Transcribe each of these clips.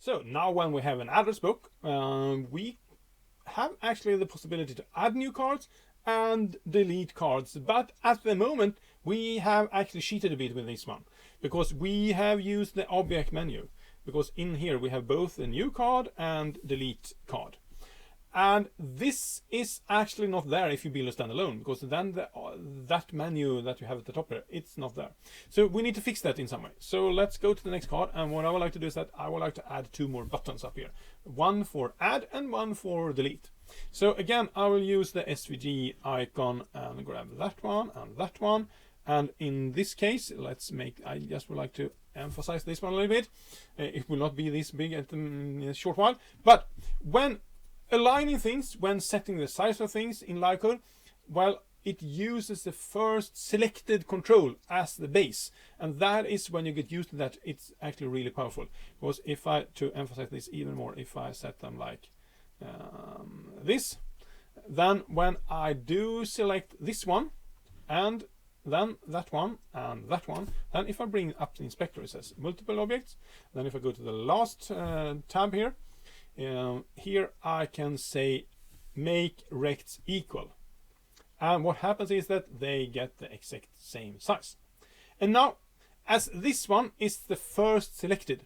So now when we have an address book, we have actually the possibility to add new cards and delete cards. But at the moment, we have actually cheated a bit with this one because we have used the object menu. Because in here we have both a new card and delete card. And this is actually not there if you build a standalone, because then that menu that you have at the top there, it's not there. So we need to fix that in some way. So let's go to the next card, and what I would like to do is that I would like to add 2 more buttons up here. One for add and one for delete. So again, I will use the SVG icon and grab that one and that one. And in this case, I just would like to emphasize this one a little bit. It will not be this big in a short while, but when aligning things, when setting the size of things in LiveCode, well, it uses the first selected control as the base. And that is when you get used to that, it's actually really powerful. Because if to emphasize this even more, if I set them like this, then when I do select this one, and then that one, and that one, then if I bring up the inspector, it says multiple objects. Then if I go to the last tab here, here I can say make rects equal, and what happens is that they get the exact same size. And now, as this one is the first selected,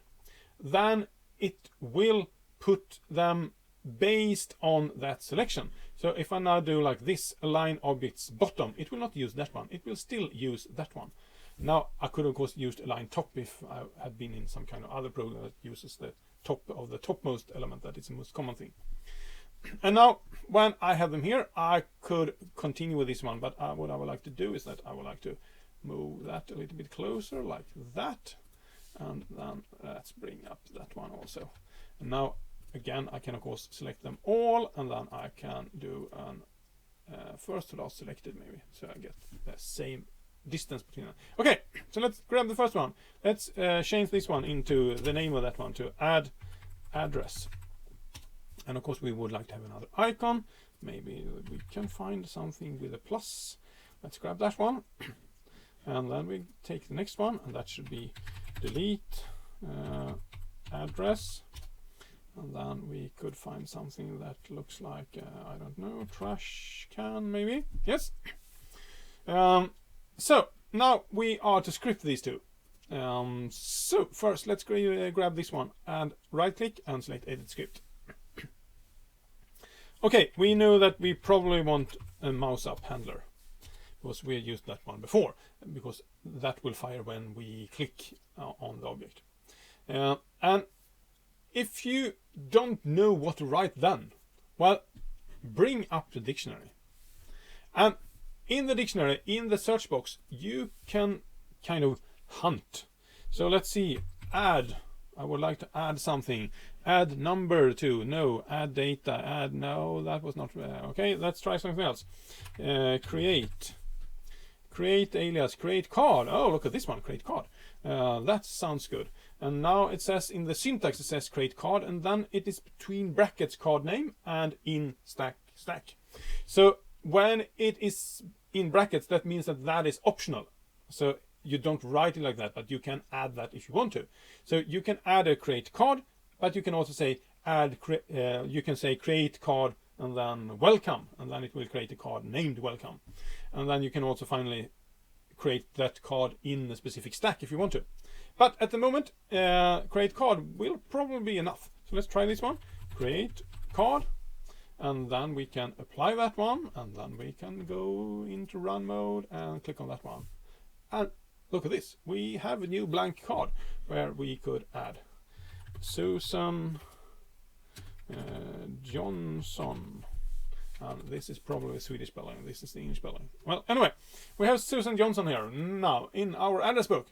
then it will put them based on that selection. So if I now do like this, align objects bottom, it will not use that one, it will still use that one. Now I could of course use align top if I had been in some kind of other program that uses the top of the topmost element, that is the most common thing. And now when I have them here, I could continue with this one, but what I would like to do is that I would like to move that a little bit closer like that, and then let's bring up that one also. And now again I can of course select them all, and then I can do an first to last selected maybe, so I get the same distance between them. Okay, so let's grab the first one. Let's change this one into the name of that one to add address. And of course we would like to have another icon. Maybe we can find something with a plus. Let's grab that one. And then we take the next one, and that should be delete address. And then we could find something that looks like, I don't know, trash can maybe? Yes. So now we are to script these two. So first let's grab this one and right click and select edit script. Okay, we know that we probably want a mouse up handler because we used that one before, because that will fire when we click on the object. And if you don't know what to write then, well, bring up the dictionary. And in the dictionary, in the search box, you can kind of hunt. So let's see, add, I would like to add something. Add number to, no. Add data, add, no, that was not, okay, let's try something else. Create alias, create card. Oh, look at this one, create card. That sounds good. And now it says in the syntax, it says create card, and then it is between brackets card name and in stack. So when it is in brackets, that means that that is optional. So you don't write it like that, but you can add that if you want to. So you can add a create card, but you can also say add, you can say create card and then welcome, and then it will create a card named welcome. And then you can also finally create that card in a specific stack if you want to. But at the moment, create card will probably be enough. So let's try this one, create card, and then we can apply that one, and then we can go into run mode and click on that one. And look at this, we have a new blank card where we could add Susan Johnson. And this is probably a Swedish spelling, this is the English spelling. Well, anyway, we have Susan Johnson here now in our address book.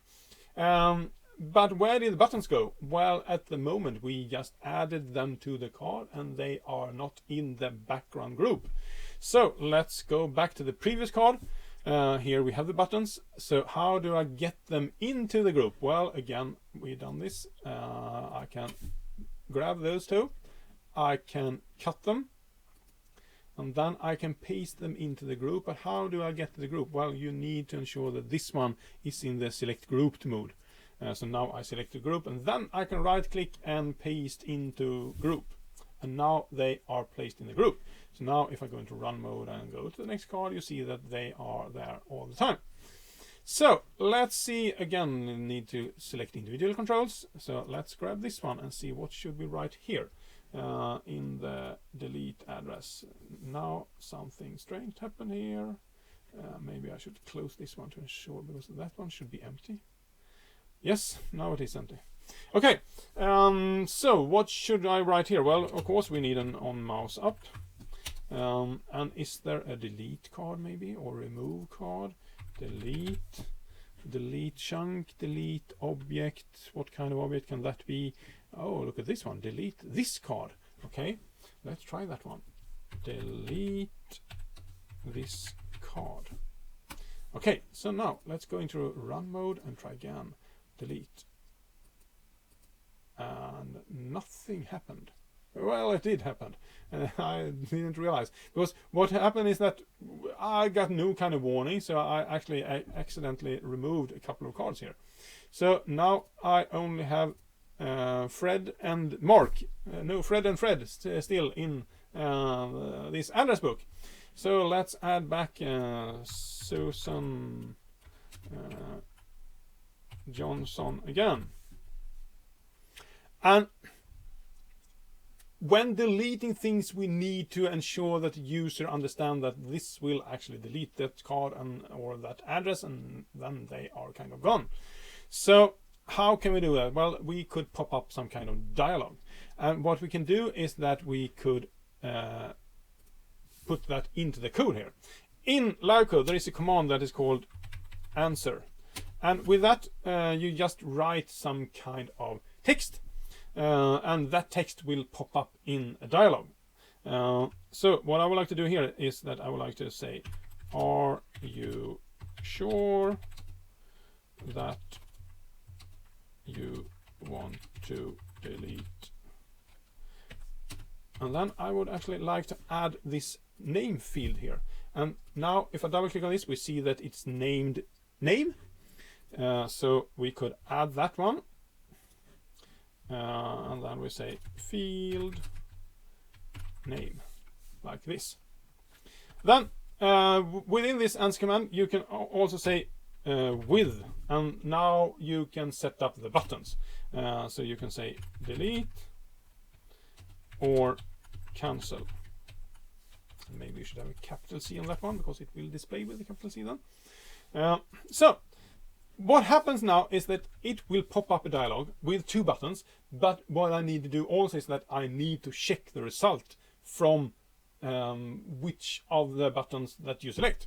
But where did the buttons go? Well, at the moment we just added them to the card and they are not in the background group. So let's go back to the previous card. Here we have the buttons. So how do I get them into the group? Well, again, we've done this. I can grab those two. I can cut them. And then I can paste them into the group. But how do I get to the group? Well, you need to ensure that this one is in the select grouped mode. So now I select the group, and then I can right click and paste into group, and now they are placed in the group. So now if I go into run mode and go to the next card, you see that they are there all the time. So let's see again, we need to select individual controls. So let's grab this one and see what should we write here in the delete address. Now something strange happened here. Maybe I should close this one to ensure, because that one should be empty. Yes, now it is empty. Okay, so what should I write here? Well, of course we need an on mouse up. And is there a delete card maybe, or remove card? Delete chunk, delete object. What kind of object can that be? Oh, look at this one, delete this card. Okay, let's try that one. Delete this card. Okay, so now let's go into run mode and try again. Delete. And nothing happened. Well, it did happen. I didn't realize, because what happened is that I got no kind of warning, so I actually accidentally removed a couple of cards here. So now I only have Fred and Mark. No, Fred and Fred still in this address book. So let's add back Susan Johnson again. And when deleting things, we need to ensure that the user understands that this will actually delete that card or that address, and then they are kind of gone. So how can we do that? Well, we could pop up some kind of dialogue. And what we can do is that we could put that into the code here. In LiveCode, there is a command that is called answer. And with that, you just write some kind of text. And that text will pop up in a dialogue. So what I would like to do here is that I would like to say, are you sure that you want to delete? And then I would actually like to add this name field here. And now if I double click on this, we see that it's named name. So we could add that one. And then we say field name, like this. Then within this answer command, you can also say with, and now you can set up the buttons. So you can say delete or cancel. Maybe you should have a capital C on that one, because it will display with the capital C then. So what happens now is that it will pop up a dialog with two buttons, but what I need to do also is that I need to check the result from which of the buttons that you select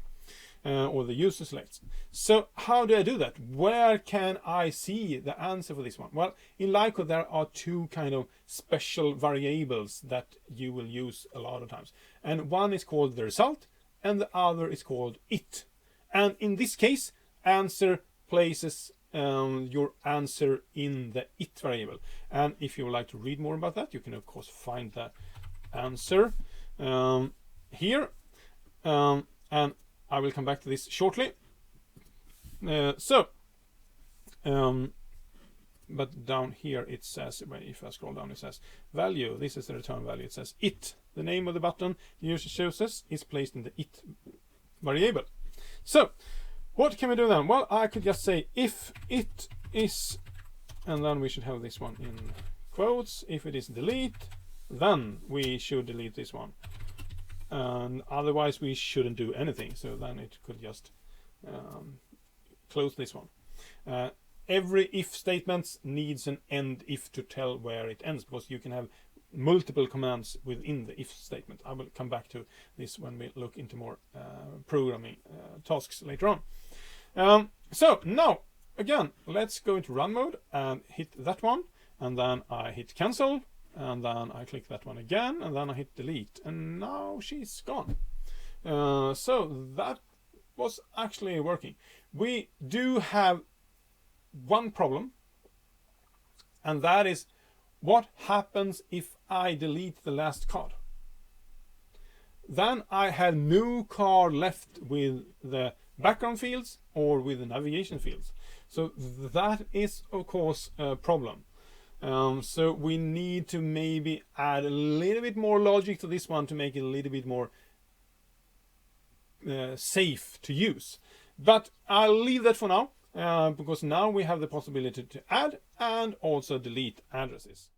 or the user selects. So how do I do that? Where can I see the answer for this one? Well, in LiveCode there are two kind of special variables that you will use a lot of times, and one is called the result and the other is called it. And in this case, answer places your answer in the it variable. And if you would like to read more about that, you can of course find the answer here, and I will come back to this shortly. But down here it says, if I scroll down, it says value. This is the return value. It says it. The name of the button the user chooses is placed in the it variable. So what can we do then? Well, I could just say if it is, and then we should have this one in quotes. If it is delete, then we should delete this one. And otherwise we shouldn't do anything. So then it could just close this one. Every if statement needs an end if to tell where it ends, because you can have multiple commands within the if statement. I will come back to this when we look into more programming tasks later on. So now again, let's go into run mode and hit that one, and then I hit cancel, and then I click that one again, and then I hit delete, and now she's gone. So that was actually working. We do have one problem, and that is what happens if I delete the last card. Then I have no card left with the background fields or with the navigation fields. So that is of course a problem. So we need to maybe add a little bit more logic to this one to make it a little bit more safe to use. But I'll leave that for now, because now we have the possibility to add and also delete addresses.